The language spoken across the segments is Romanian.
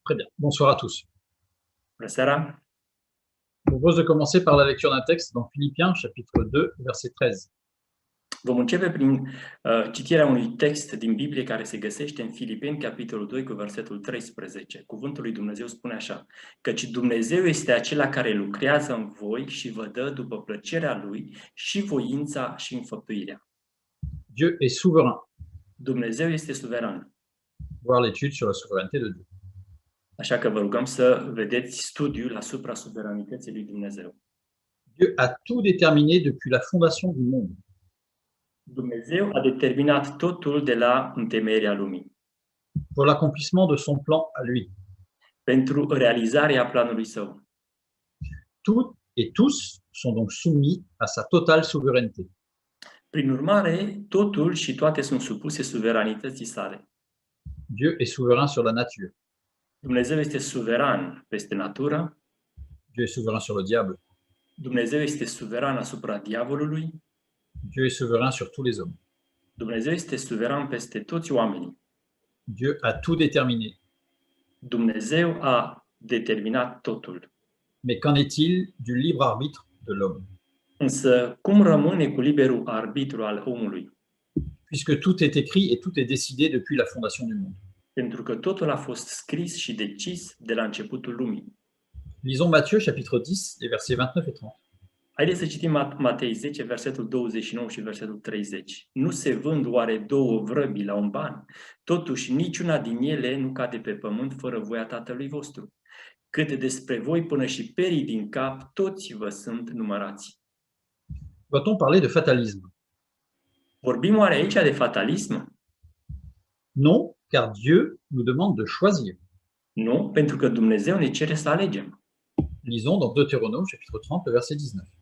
Très bien. Bonsoir à tous. Bună seara! Je propose de commencer par la lecture d'un texte dans Philippiens, chapitre 2, verset 13. Vom începe prin citirea unui text din Biblie care se găsește în Filipeni, capitolul 2, cu versetul 13. Cuvântul lui Dumnezeu spune așa: căci Dumnezeu este acela care lucrează în voi și vă dă după plăcerea Lui și voința și înfăptuirea. Dieu est souverain. Dumnezeu este suveran. Voir l'étude sur la souveraineté de Dieu. Așa că vă rugăm să vedeți studiul asupra suveranității lui Dumnezeu. Dieu a tout déterminé depuis la fondation du monde. Dumnezeu a determinat totul de la întemeierea lumii, Pour l'accomplissement de son plan à lui. pentru realizarea planului său. Tout et tous sont donc soumis à sa totale souveraineté. Prin urmare, totul și toate sunt supuse suveranității sale. Dieu est souverain sur la nature. Dumnezeu este suveran peste natură, Dieu est souverain sur le diable. Dumnezeu este suveran asupra diavolului, Dieu est souverain sur tous les hommes. Dumnezeu este suveran peste toți oamenii. Dieu a tout déterminé. Dumnezeu a determinat totul. Mais qu'en est-il du libre arbitre de l'homme? Însă, cum rămâne cu liberul arbitru al omului? Puisque tout est écrit et tout est décidé depuis la fondation du monde. Pentru că totul a fost scris și decis de la începutul lumii. Lisons Matthieu, chapitre 10, les versets 29 et 30. Haideți să citim Matei 10, versetul 29 și versetul 30. Nu se vând oare două vrăbi la un ban? Totuși, niciuna din ele nu cade pe pământ fără voia Tatălui vostru. Cât despre voi, până și perii din cap, toți vă sunt numărați. Doit-on parler de fatalisme? Vorbim oare aici de fatalism? Non, car Dieu nous demande de choisir. Nu, pentru că Dumnezeu ne cere să alegem. Lisons dans Deutéronome, chapitre 30, le verset 19.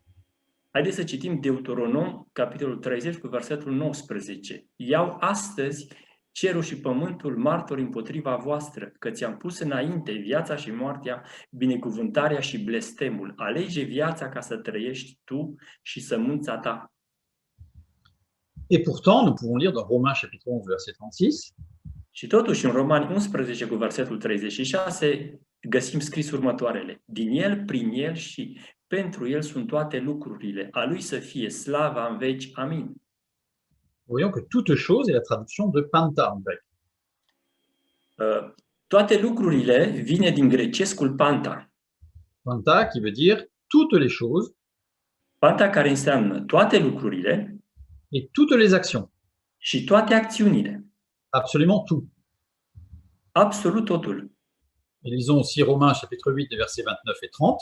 Haideți să citim Deuteronom, capitolul 30, cu versetul 19. Iau astăzi cerul și pământul martori împotriva voastră, că ți-am pus înainte viața și moartea, binecuvântarea și blestemul. Alege viața ca să trăiești tu și sămânța ta. Et pourtant, nous pouvons lire dans Romains, chapitre 11, verset 36, Și totuși în Romani 11, cu versetul 36, găsim scris următoarele. Din el, prin el și pentru el sunt toate lucrurile. A lui să fie slava în veci. Amin. voyons que toute chose est la traduction de panta en grec. Toate lucrurile vine din grecescul panta. Panta qui veut dire toutes les choses Panta care înseamnă toate lucrurile et toutes les actions. și toate acțiunile. Absolument tout. Absolut totul. Et lisons aussi Romains, chapitre 8, les versets 29 et 30.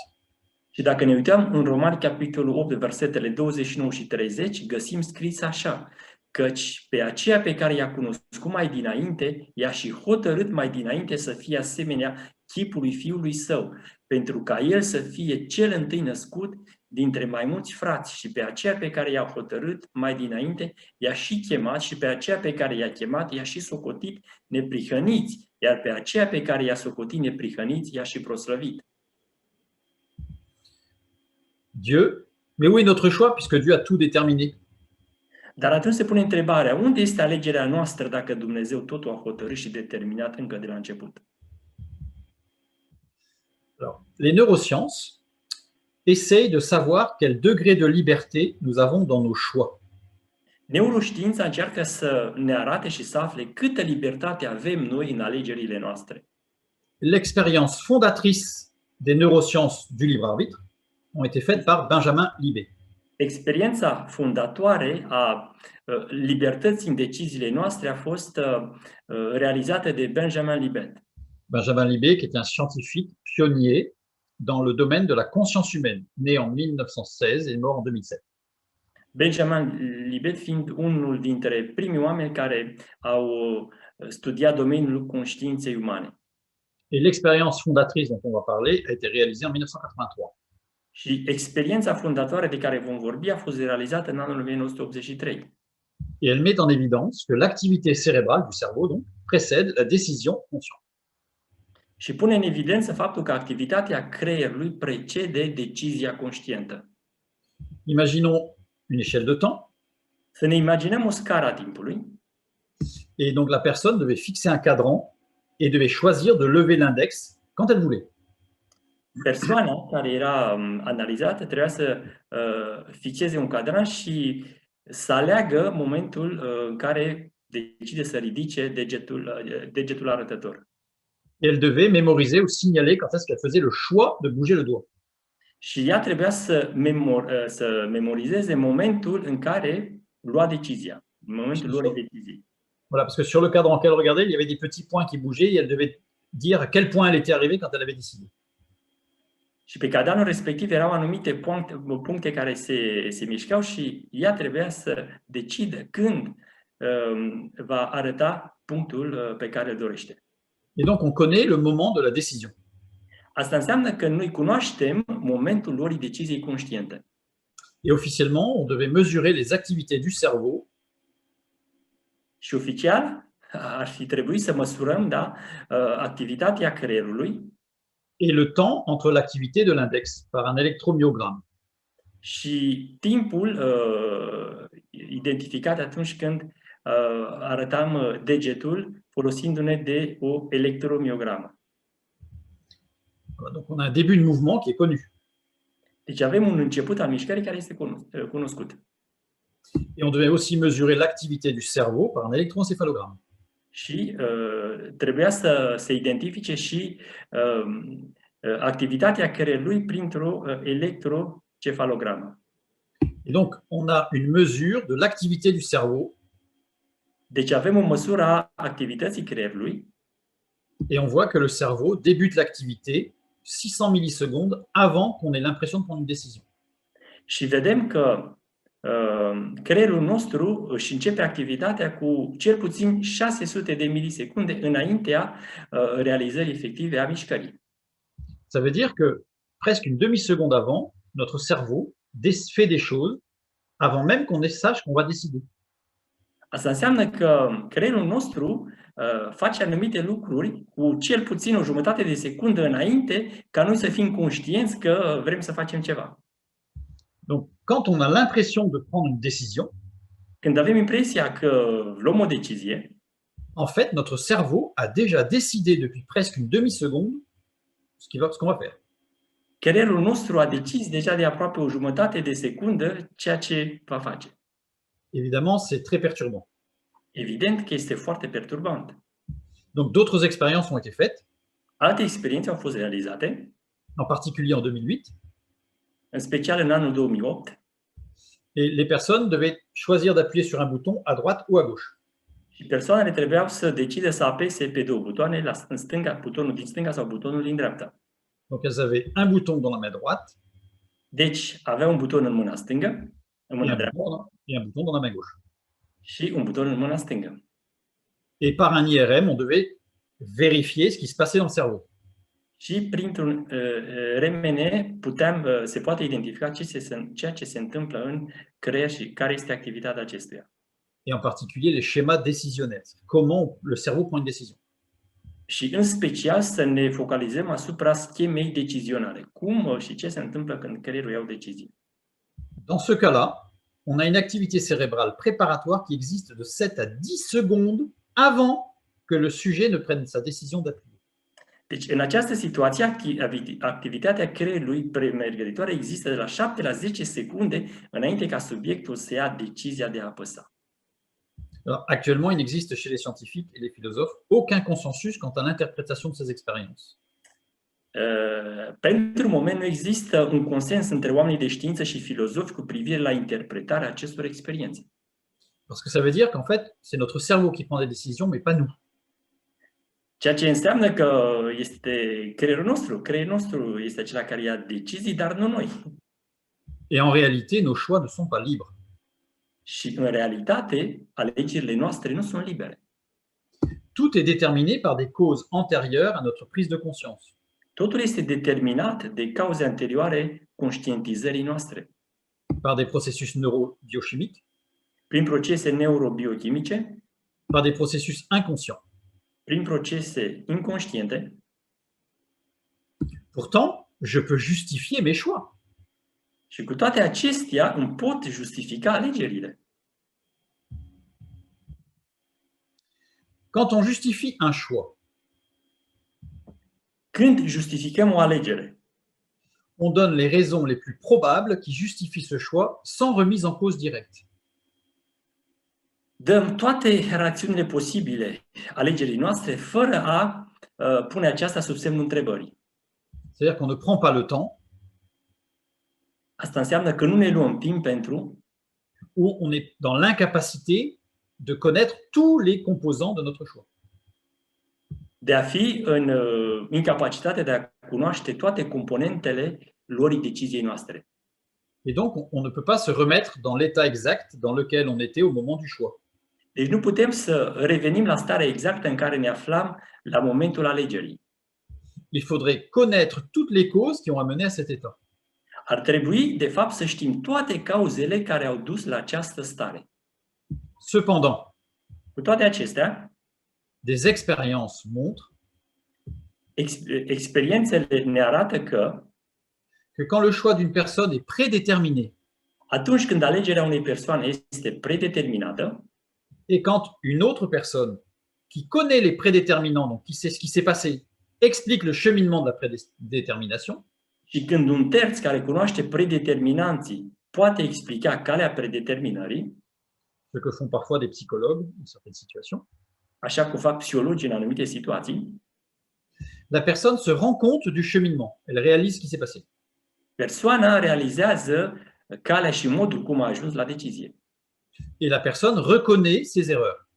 Și dacă ne uităm în Romani, capitolul 8, versetele 29 și 30, găsim scris așa: căci pe aceea pe care i-a cunoscut mai dinainte, i-a și hotărât mai dinainte să fie asemenea chipului Fiului Său, pentru ca El să fie cel întâi născut dintre mai mulți frați, și pe aceea pe care i-a hotărât mai dinainte, i-a și chemat, și pe aceea pe care i-a chemat, i-a și socotit neprihăniți, iar pe aceea pe care i-a socotit neprihăniți, i-a și proslăvit. Dieu, mais où est notre choix puisque Dieu a tout déterminé? Dar atunci se pune întrebarea, unde este alegerea noastră dacă Dumnezeu totul a hotărât și determinat încă de la început? Alors, les neurosciences essayent de savoir quel degré de liberté nous avons dans nos choix. Neuroștiința încearcă să ne arate și să afle câtă libertate avem noi în alegerile noastre. L'expérience fondatrice des neurosciences du libre arbitre ont été faites par Benjamin Libet. Experiența fondatoare a libertății în deciziile noastre a fost realizată de Benjamin Libet. Benjamin Libet, qui était un scientifique pionnier dans le domaine de la conscience humaine, né en 1916 et mort en 2007. Benjamin Libet fiind unul dintre primii oameni care au studiat domeniul conștiinței umane. Et l'expérience fondatrice dont on va parler a été réalisée en 1983. Și experiența fondatoare de care vom vorbi a fost realizată în anul 1983. Et elle met en évidence que l'activité cérébrale du cerveau donc, précède la décision consciente. Și pune în evidență faptul că activitatea creierului precede decizia conștientă. Imaginons une échelle de temps. Să ne imaginăm o scară a timpului. Et donc la personne devait fixer un cadran et devait choisir de lever l'index quand elle voulait. Persoana care era analizată trebuia să fixeze un cadran și să aleagă momentul în care decide să ridice degetul arătător. Et elle devait mémoriser ou signaler quand est-ce qu'elle faisait le choix de bouger le doigt. Și ea trebuia să memorizeze momentul în care lua decizia, momentul luării deciziei. Voilà, parce que sur le cadran qu'elle regardait, il y avait des petits points qui bougeaient et elle devait dire à quel point elle était arrivée quand elle avait décidé. Și pe cadranul respectiv erau anumite puncte care se mișcau și ea trebuia să decidă când va arăta punctul pe care îl dorește. Et donc, on connaît le moment de la décision. Asta înseamnă că noi cunoaștem momentul luării deciziei conștiente. Et officiellement, on devait mesurer les activités du cerveau Și oficial ar fi trebuit să măsurăm, activitatea creierului et le temps entre l'activité de l'index par un électromyogramme. și timpul identificat atunci când arătam degetul folosindu-ne de o electromiogramă. Voilà, donc, on a un début de mouvement qui est connu. Deci avem un început al mișcării care este cunoscut. Et on devait aussi mesurer l'activité du cerveau par un électroencéphalogramme. Și trebuia să se identifice și activitatea creierului printr-o electrocefalogramă. Et donc, on a une mesure de l'activité du cerveau Deci avem o măsură a activității creierului et on voit que le cerveau débute l'activité 600 millisecondes avant qu'on ait l'impression de prendre une décision. și vedem că creierul nostru își începe activitatea cu cel puțin 600 de milisecunde înaintea realizării efective a mișcării. Ça veut dire que presque une demi-seconde avant, notre cerveau fait des choses avant même qu'on sache qu'on va décider. Asta înseamnă că creierul nostru face anumite lucruri cu cel puțin o jumătate de secundă înainte ca noi să fim conștienți că vrem să facem ceva. Donc, quand on a l'impression de prendre une décision, Când avem impresia că luăm o decizie, en fait, notre cerveau a déjà décidé depuis presque une demi-seconde ce qu'on va faire. creierul nostru a decis deja de aproape o jumătate de secundă ceea ce va face. Évidemment, c'est très perturbant. Evident că este foarte perturbant. Donc, d'autres expériences ont été faites, Alte experiențe au fost realizate, en particulier en 2008, în special în anul 2008, et les personnes devaient choisir d'appuyer sur un bouton à droite ou à gauche. și persoanele trebuiau să decide să apese pe două butoane, în stânga, butonul din stânga sau butonul din dreapta. Donc, elles avaient un bouton dans la main droite Deci, aveau un buton în mâna stângă, în mâna dreaptă, et un bouton dans la main gauche. și un buton în mâna stângă. Et par un IRM, on devait vérifier ce qui se passait dans le cerveau. Și printr-un RMN se poate identifica ceea ce se întâmplă în creier și care este activitatea acestuia. Et en particulier les schémas décisionnels. Comment le cerveau prend une décision. Și în special să ne focalizăm asupra schemei decizionale. Cum și ce se întâmplă când creierul ia o decizie. Dans ce cas-là, on a une activité cérébrale préparatoire qui existe de 7 à 10 secondes avant que le sujet ne prenne sa décision d'appuyer. Deci, în această situație, activitatea creierului premergătoare există de la 7 la 10 secunde înainte ca subiectul să ia decizia de a apăsa. Alors, actuellement, il n'existe chez les scientifiques et les philosophes aucun consensus quant à l'interprétation de ces expériences. Pentru moment nu există un consens între oamenii de știință și filozofi cu privire la interpretarea acestor experiențe. Parce que ça veut dire qu'en fait, c'est notre cerveau qui prend des décisions, mais pas nous. Ceea ce înseamnă că este creierul nostru este acela care ia decizii, dar nu noi. Et en réalité, nos choix ne sont pas libres. Și în realitate, alegerile noastre nu sunt libere. Tout est déterminé par des causes antérieures à notre prise de conscience. Totul este determinat de cauze anterioare conștientizării noastre. Par des processus neurobiochimiques, Prin procese neurobiochimice, par des processus inconscients. prin procese inconștiente. Pourtant, je peux justifier mes choix. Și cu toate acestea îmi pot justifica alegerile. Quand on justifie un choix, Când justificăm o alegere, on donne les raisons les plus probables qui justifient ce choix sans remise en cause directe. dăm toate rațiunile posibile alegerii noastre fără a pune aceasta sub semnul întrebării. C'est-à-dire qu'on ne prend pas le temps Asta înseamnă că nu ne luăm timp pentru ou on est dans l'incapacité de connaître tous les composants de notre choix. de a fi în incapacitatea de a cunoaște toate componentele luării deciziei noastre. Et donc, on ne peut pas se remettre dans l'état exact dans lequel on était au moment du choix. Deci nu putem să revenim la starea exactă în care ne aflam la momentul alegerii. Il faudrait connaître toutes les causes qui ont amené à cet état. Ar trebui, de fapt, să știm toate cauzele care au dus la această stare. Cependant, Cu toate acestea, des expériences montrent experiențele ne arată că que quand le choix d'une personne est prédéterminé atunci când alegerea unei persoane este predeterminată et quand une autre personne qui connaît les prédéterminants, donc qui sait ce qui s'est passé, explique le cheminement de la prédétermination, și când un terț care cunoaște predeterminanții poate explica calea predeterminării, ce que font parfois des psychologues dans certaines situations, așa cum fac psihologii în anumite situații, la personne se rend compte du cheminement, elle réalise ce qui s'est passé. persoana realizează calea și modul cum a ajuns la decizie. Et la personne reconnaît ses erreurs.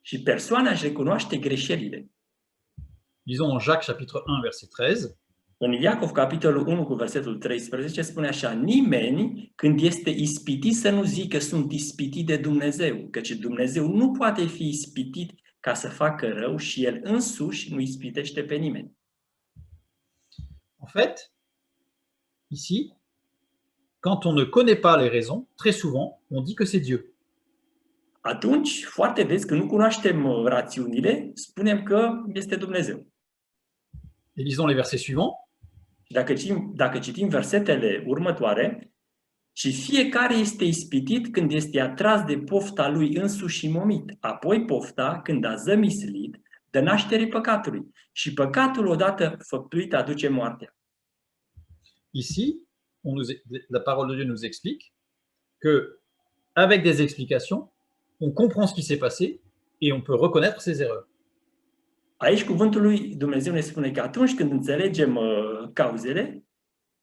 Și persoana își recunoaște greșelile. Disons en Jacques chapitre 1 verset 13, În Iacov, capitolul 1, cu versetul 13, spune așa: nimeni, când este ispitit, să nu zică sunt ispitit de Dumnezeu, căci Dumnezeu nu poate fi ispitit ca să facă rău și El însuși nu ispitește pe nimeni. En fait, ici, quand on ne connaît pas les raisons, très souvent, on dit que c'est Dieu. Atunci, foarte des, când nu cunoaștem rațiunile, spunem că este Dumnezeu. Et lisons les versets suivants. Și dacă citim versetele următoare, și fiecare este ispitit când este atras de pofta lui însuși și momit. Apoi pofta, când a zămislit, dă naștere păcatului. Și păcatul odată făptuit aduce moartea. Ici, la parole de Dieu nous explique que, avec des explications, on comprend ce qui s'est passé et on peut reconnaître ses erreurs. Aici cuvântul lui Dumnezeu ne spune că atunci când înțelegem cauzele,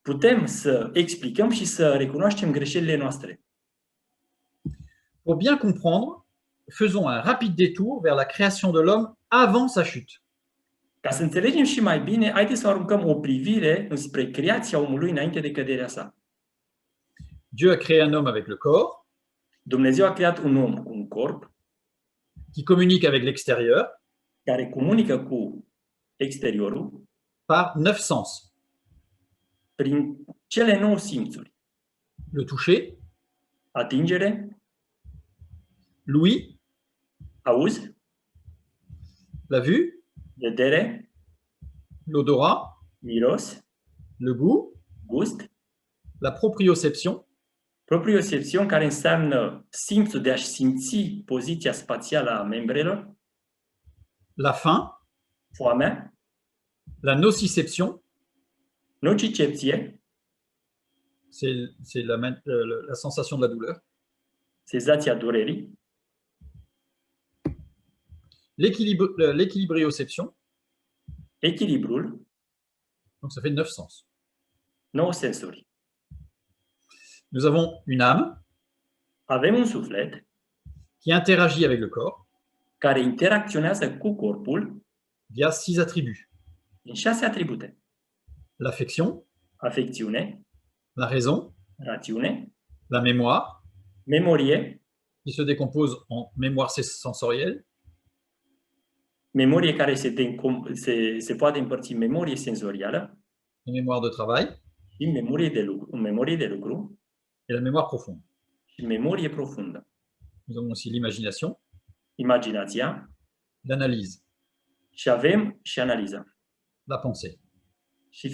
putem să explicăm și să recunoaștem greșelile noastre. Pour bien comprendre, faisons un rapide détour vers la création de l'homme avant sa chute. Ca să înțelegem și mai bine, haideți să aruncăm o privire înspre creația omului înainte de căderea sa. Dieu a créé un homme avec le corps, Dumnezeu a creat un om cu un corp qui communique avec l'extérieur care comunică cu exteriorul par 9 sens. prin cele 9 simțuri. Le toucher, Atingere, l'ouïe, auz, la vue, vedere, l'odorat, miros, le goût, gust, la proprioception, propriocepțion, care înseamnă simțul de a-și simți poziția spațială a membrelor, la faim, foamea, la nociception, nocicepție, c'est la sensation de la douleur, senzația durerii, l'équilibrioception, echilibrul, donc ça fait 9 sens. 9 sensuri. Nous avons une âme Avem un suflet qui interagit avec le corps care interacționează cu corpul via 6 attributs. în 6 atribute. L'affection, Afecțiune, la raison, rațiune, la mémoire, memorie, qui se décompose en mémoire sensorielle, memorie care se poate împărți în memorie senzorială la mémoire de travail și memorie de lucru et la mémoire profonde. și memorie profundă. Nous avons aussi l'imagination, Imaginația l'analyse, și avem și analiza. la pensée. Și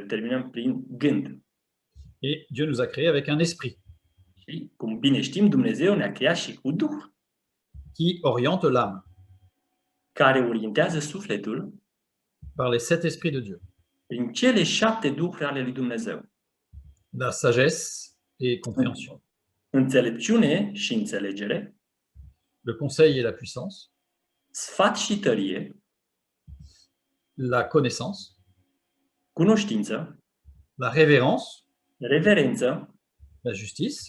terminăm prin gând. Et Dieu nous a créés avec un esprit Și, cum bine știm, Dumnezeu ne-a creat și cu Duh, qui oriente l'âme. care orientează sufletul par les 7 esprits de Dieu. prin cele 7 duhuri ale lui Dumnezeu. La sagesse et compréhension, Înțelepciune și înțelegere, le conseil et la puissance, sfat și tărie, la connaissance, cunoștință, la révérence, reverență, la justice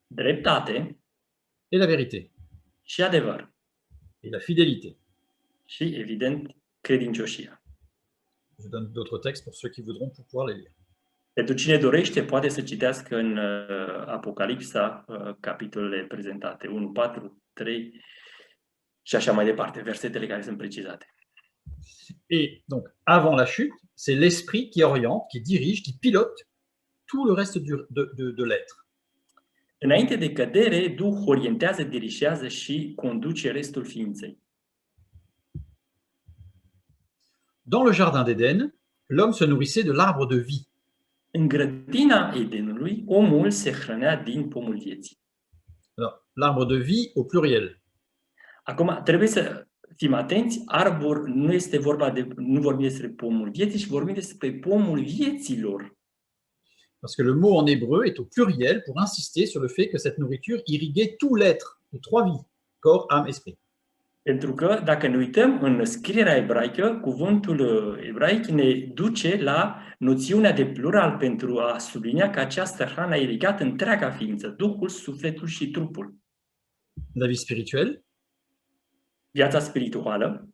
dreptate et la vérité, și adevăr. et la fidélité. Și, evident, credincioșia. Je donne d'autres textes pour ceux qui voudront pour pouvoir les lire. Pentru cine dorește, poate să citească în Apocalipsa capitolele prezentate, 1, 4, 3 și așa mai departe, versetele care sunt precizate. Et donc, avant la chute, c'est l'esprit qui oriente, qui dirige, qui pilote tout le reste de l'être. Înainte de cădere, Duhul orientează, dirigează și conduce restul ființei. Dans le jardin d'Éden, l'homme se nourrissait de l'arbre de vie. În grădina Edenului, omul se hrănea din pomul vieții. Alors, l'arbre de vie au pluriel. Acum, trebuie să fim atenți, arbor nu vorbim despre pomul vieții, ci vorbim despre pomul vieților. Parce que le mot en hébreu est au pluriel pour insister sur le fait que cette nourriture irriguait tout l'être, les 3 vies, corps, âme, esprit. Pentru că, dacă ne uităm în scrierea ebraică, cuvântul ebraic ne duce la noțiunea de plural pentru a sublinia că această hrană a irigat întreaga ființă, Duhul, sufletul și trupul. La vie spirituelle, Viața spirituală,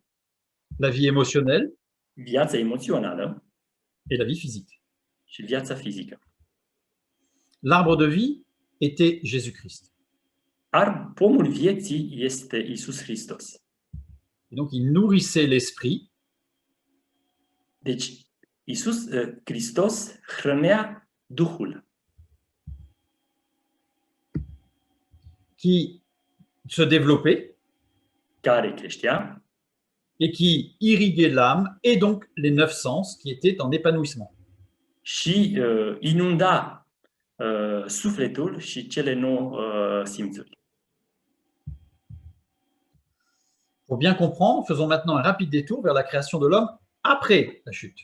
la vie émotionnelle viața emoțională et la vie physique. și viața fizică. L'arbre de vie était Jésus-Christ. Pomul vieții este Iisus Hristos. Et donc, il nourrissait l'esprit Deci, Iisus Hristos hrănea Duhul, qui se développait care creștea et qui irriguait l'âme et donc les 9 sens qui étaient en épanouissement. și inunda sufletul și cele 9 simțuri. Pour bien comprendre, faisons maintenant un rapide détour vers la création de l'homme après la chute.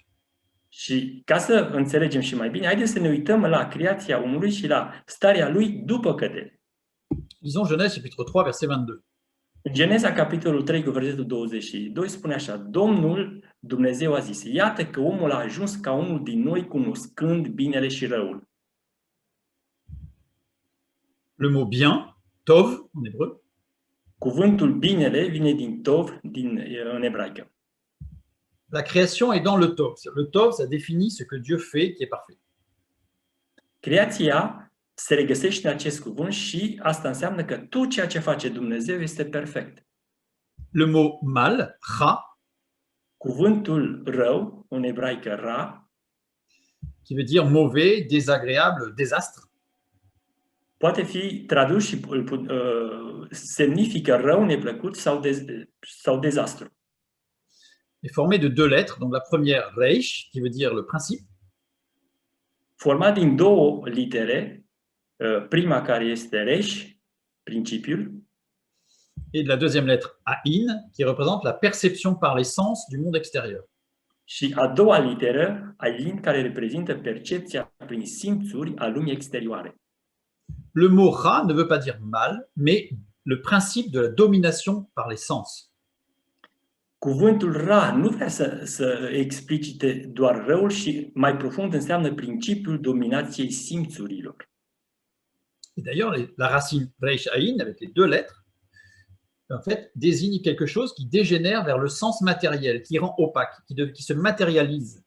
Și ca să înțelegem și mai bine, haideți să ne uităm la creația omului și la starea lui după cădere. Lisons Genèse chapitre 3, verset 22. În Geneza, capitolul 3, cu versetul 22, spune așa: Domnul Dumnezeu a zis, iată că omul a ajuns ca unul din noi, cunoscând binele și răul. Le mot bien, tov en hébreu, Cuvântul binele vine din tov, în ebraică. la création est dans le tov. Le tov, ça définit ce que Dieu fait qui est parfait. Creația se regăsește în acest cuvânt și asta înseamnă că tot ceea ce face Dumnezeu este perfect. Le mot mal, ra, Cuvântul rău, în ebraică ra, qui veut dire mauvais, désagréable, désastre, poate fi tradus și semnifică rău, neplăcut sau dezastru. est formé de 2 lettres. Donc la première, reish, qui veut dire le principe, Format din 2 litere, prima care este reș, principiul, et de la deuxième lettre, aïn, qui représente la perception par les sens du monde extérieur. și a doua literă, alin, care reprezintă percepția prin simțuri a lumii exterioare. Le mot ra ne veut pas dire mal, mais le principe de la domination par les sens. Cuvântul ra nu vrea să explicite doar răul și mai profund înseamnă principiul dominației simțurilor. Et d'ailleurs, la racine reish aïn, avec les 2 lettres, en fait, désigne quelque chose qui dégénère vers le sens matériel, qui rend opaque, qui se matérialise.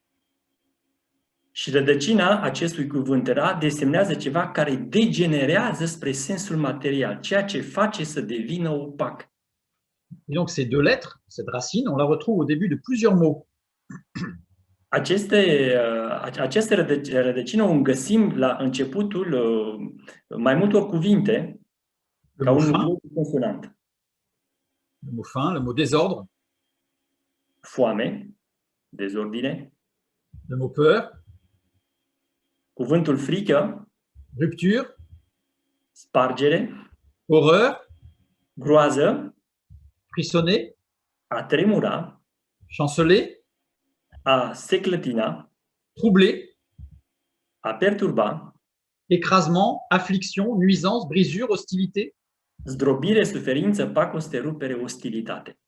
Și rădăcina acestui cuvânt ra desemnează ceva care degenerează spre sensul material, ceea ce face să devină opac. Et donc ces 2 lettres, cette racine, on la retrouve au début de plusieurs mots. Această rădăcină o găsim la începutul mai multor cuvinte, ca un nucleu consonant. Le mot faim, le mot désordre, Foame, dezordine, le mot peur, cuvântul frică, rupture, spargere, horreur, groază, frissonner, a tremura, chanceler, a se clătina, troubler, a perturba, écrasement, affliction, nuisance, brisure, hostilité. zdrobire, suferință, pacoste, rupere, ostilitate.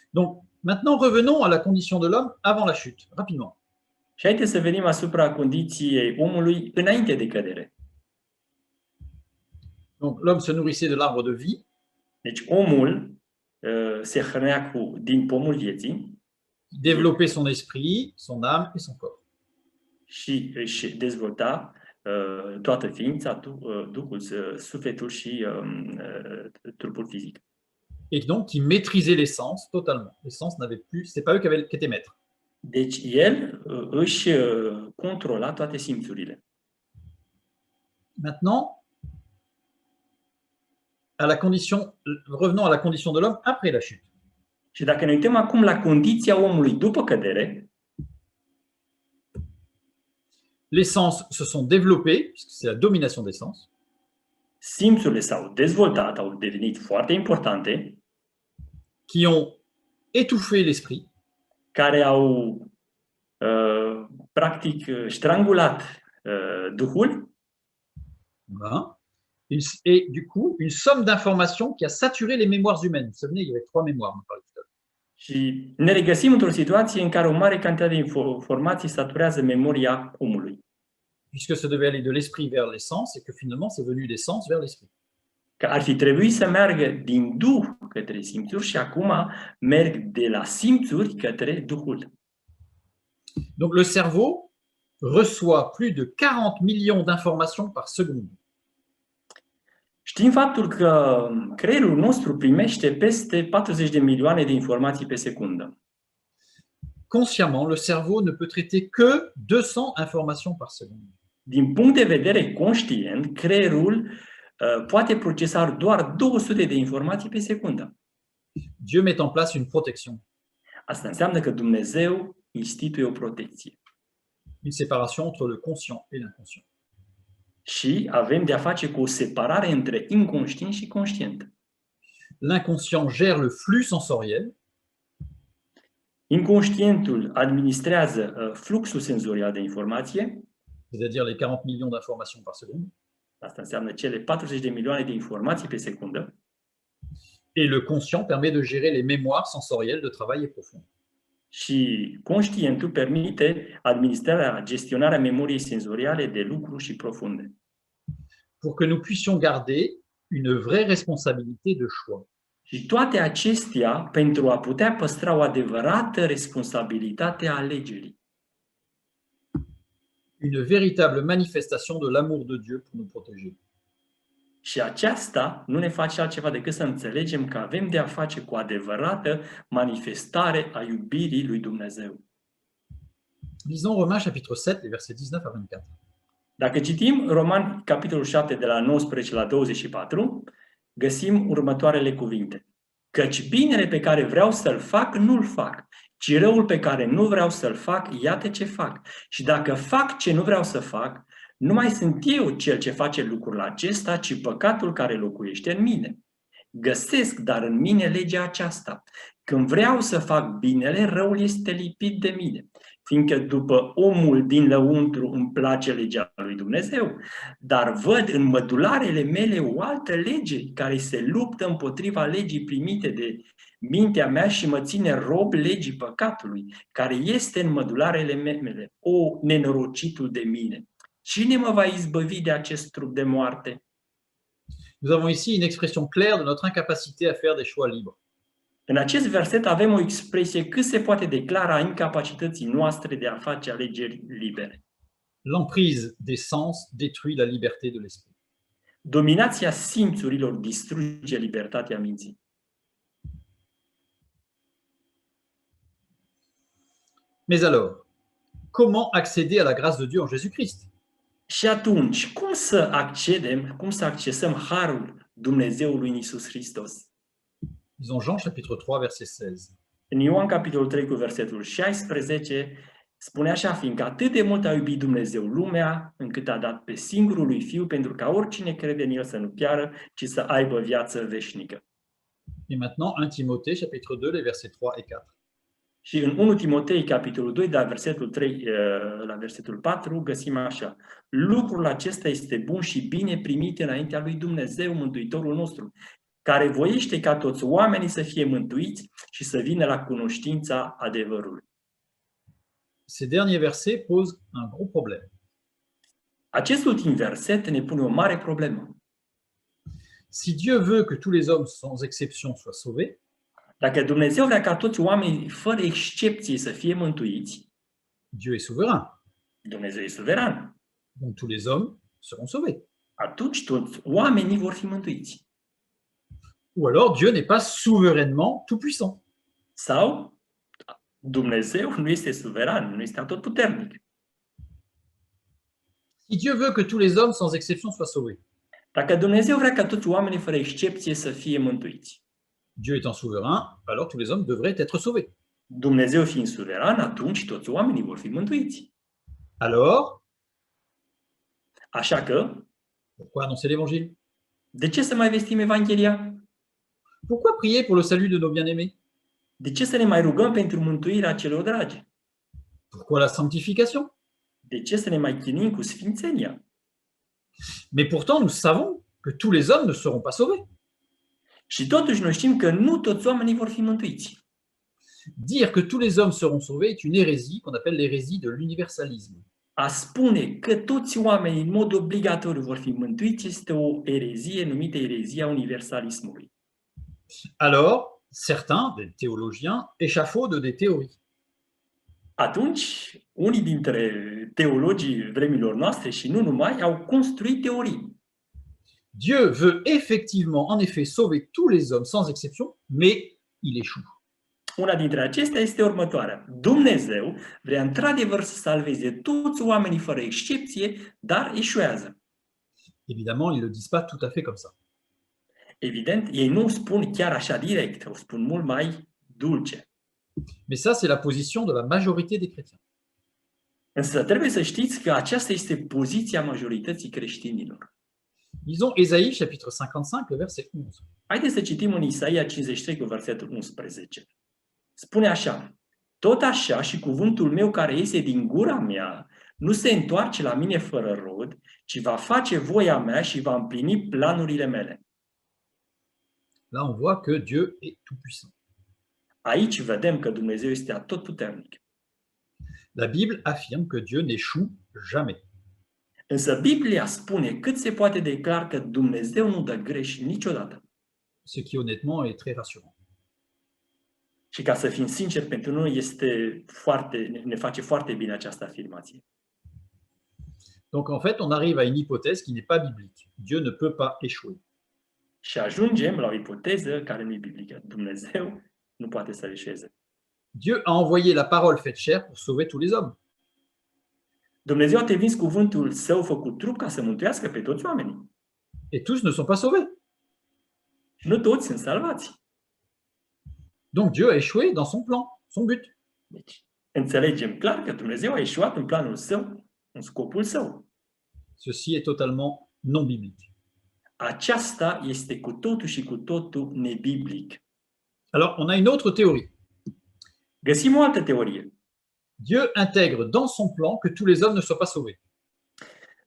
Donc, maintenant, revenons à la condition de l'homme avant la chute, rapidement. Și haideți să venim asupra condiției omului înainte de cădere. Donc, l'homme se nourrissait de l'arbre de vie, Deci omul se hrănea din pomul vieții développait son esprit, son âme et son corps. și își dezvolta toată ființa, duhul, sufletul și trupul fizic. Et donc, qui maîtrisait les sens totalement. Les sens n'avaient plus, c'est pas eux qui étaient maîtres. Deci el își controla toate simțurile. Maintenant, revenons à la condition de l'homme après la chute. Și dacă ne uităm acum la condiția omului după cădere, Les sens se sont développés, puisque c'est la domination des sens, simțurile s-au dezvoltat, au devenit foarte importante, qui ont étouffé l'esprit, care au practic strangulat duhul. voilà. Et du coup, une somme d'informations qui a saturé les mémoires humaines. Vous vous souvenez, il y avait 3 mémoires, on parlait tout à l'heure. Și ne regăsim într-o situație în care o mare cantitate de informații saturează memoria omului. Puisque ça devait aller de l'esprit vers les sens, et que finalement, c'est venu des sens vers l'esprit. Că ar fi trebuit să meargă din duh către simțuri și acum merg de la simțuri către duhul. Donc le cerveau reçoit plus de 40 millions d'informations par seconde. Știm faptul că creierul nostru primește peste 40 de milioane de informații pe secundă. Consciemment, le cerveau ne peut traiter que 200 informations par seconde. Din punct de vedere conștient, creierul poate procesa doar 200 de informații pe secundă. Dieu met en place une protection, Asta înseamnă că Dumnezeu instituie o protecție. une séparation entre le conscient et l'inconscient. Și avem de a face cu o separare între inconștient și conștient. L'inconscient gère le flux sensoriel, Inconștientul administrează fluxul senzorial de informație, c'est-à-dire les 40 millions d'informations par seconde, asta înseamnă cele 40 de milioane de informații pe secundă, et le conscient permet de gérer les mémoires sensorielles de travail et profond. și conștientul permite administrarea, gestionarea memoriei senzoriale de lucru și profunde. Pour que nous puissions garder une vraie responsabilité de choix. Și toate acestea pentru a putea păstra o adevărată responsabilitate a alegerii. Une véritable manifestation de l'amour de Dieu pour nous protéger. Și aceasta nu ne face altceva decât să înțelegem că avem de a face cu o adevărată manifestare a iubirii lui Dumnezeu. Lisons Romains chapitre 7, les versets 19 à 24. Dacă citim Romani, capitolul 7, de la 19 la 24, găsim următoarele cuvinte. Căci binele pe care vreau să-l fac, nu-l fac, ci răul pe care nu vreau să-l fac, iată ce fac. Și dacă fac ce nu vreau să fac, nu mai sunt eu cel ce face lucrul acesta, ci păcatul care locuiește în mine. Găsesc, dar în mine legea aceasta. Când vreau să fac binele, răul este lipit de mine. Fiindcă după omul din lăuntru îmi place legea lui Dumnezeu, dar văd în mădularele mele o altă lege care se luptă împotriva legii primite de mintea mea și mă ține rob legii păcatului, care este în mădularele mele. O, nenorocitul de mine! Cine mă va izbăvi de acest trup de moarte? Nous avons ici une expression claire de notre incapacité à faire des choix libres. În acest verset avem o expresie cât se poate de clară a incapacității noastre de a face alegeri libere. L'emprise des sens détruit la liberté de l'esprit. Dominația simțurilor distruge libertatea minții. Mais alors, comment accéder à la grâce de Dieu en Jésus-Christ? Și atunci, cum să accesăm harul Dumnezeului în Iisus Hristos? Lisons Jean chapitre 3, verset 16. În Ioan capitolul 3 cu versetul 16 spune așa: fiindcă atât de mult a iubit Dumnezeu lumea, încât a dat pe singurul lui Fiu, pentru ca oricine crede în El să nu piară, ci să aibă viață veșnică. Et maintenant, 1 Timothée chapitre 2, les versets 3 et 4. Și în 1 Timotei, capitolul 2, de la versetul 3 la versetul 4, găsim așa: lucrul acesta este bun și bine primit înaintea lui Dumnezeu, Mântuitorul nostru, care voiește ca toți oamenii să fie mântuiți și să vină la cunoștința adevărului. Ces derniers versets posent un gros problème. Acest ultim verset ne pune o mare problemă. Si Dieu veut que tous les hommes, sans exception, soient sauvés, Dacă Dumnezeu vrea ca toți oamenii, fără excepție, să fie mântuiți, Dieu est souverain, Dumnezeu e suveran. donc tous les hommes seront sauvés. Atunci toți oamenii vor fi mântuiți. Ou alors Dieu n'est pas souverainement tout-puissant. Sau Dumnezeu nu este suveran, nu este atotputernic. Si Dieu veut que tous les hommes, sans exception, soient sauvés, Dacă Dumnezeu vrea ca toți oamenii, fără excepție, să fie mântuiți, Dieu étant souverain, alors tous les hommes devraient être sauvés. Dumnezeu fiind suveran, atunci toți oamenii vor fi mântuiți. Alors, Așa că, pourquoi annoncer l'Évangile? de ce să mai vestim Evanghelia? Pourquoi prier pour le salut de nos bien-aimés? De ce să ne mai rugăm pentru mântuirea celor dragi? Pourquoi la sanctification? De ce să ne mai chinuim cu sfințenia? Mais pourtant, nous savons que tous les hommes ne seront pas sauvés. Și totuși noi știm că nu toți oamenii vor fi mântuiți. Dire que tous les hommes seront sauvés est une hérésie qu'on appelle l'hérésie de l'universalisme. A spune că toți oamenii în mod obligatoriu vor fi mântuiți este o erezie numită erezia universalismului. Alors, certains, des théologiens, échafaudent des théories. Atunci, unii dintre teologii vremilor noastre și nu numai au construit teorii. Dieu veut effectivement, en effet, sauver tous les hommes sans exception, mais il échoue. Una dintre acestea este următoarea. Dumnezeu vrea într-adevăr să salveze toți oamenii fără excepție, dar eșuează. Évidemment, ils ne le disent pas tout à fait comme ça. Evident, ei nu o spun chiar așa direct, o spun mult mai dulce. Mais ça, c'est la position de la majorité des chrétiens. Însă trebuie să știți că aceasta este poziția majorității creștinilor. Lisons Ésaïe, chapitre 55, le verset 11. Haideți să citim în Isaia 53 cu versetul 11. Spune așa: tot așa și cuvântul meu care iese din gura mea nu se întoarce la mine fără rod, ci va face voia mea și va împlini planurile mele. Là, on voit que Dieu est tout-puissant. Aici vedem că Dumnezeu este atotputernic. La Bible affirme que Dieu n'échoue jamais. Însă Biblia spune cât se poate de clar că Dumnezeu nu dă greș niciodată. Ce qui, honnêtement, est très rassurant. Și ca să fim sinceri, pentru noi ne face foarte bine această afirmație. Donc, en fait, on arrive à une hypothèse qui n'est pas biblique. Dieu ne peut pas échouer. Și ajungem la o ipoteză care nu e biblică. Dumnezeu nu poate să eșueze. Dieu a envoyé la parole faite chair pour sauver tous les hommes. Dumnezeu a trimis cuvântul său făcut trup ca să mântuiască pe toți oamenii. Et tous ne sont pas sauvés. Și nu toți sunt salvați. Donc, Dieu a échoué dans son plan, son but. Deci, înțelegem clar că Dumnezeu a eșuat în planul său, în scopul său. Ceci est totalement non biblique. Aceasta este cu totul și cu totul nebiblic. Alors, on a une autre théorie. Găsim o altă teorie. Dieu intègre dans son plan que tous les hommes ne soient pas sauvés.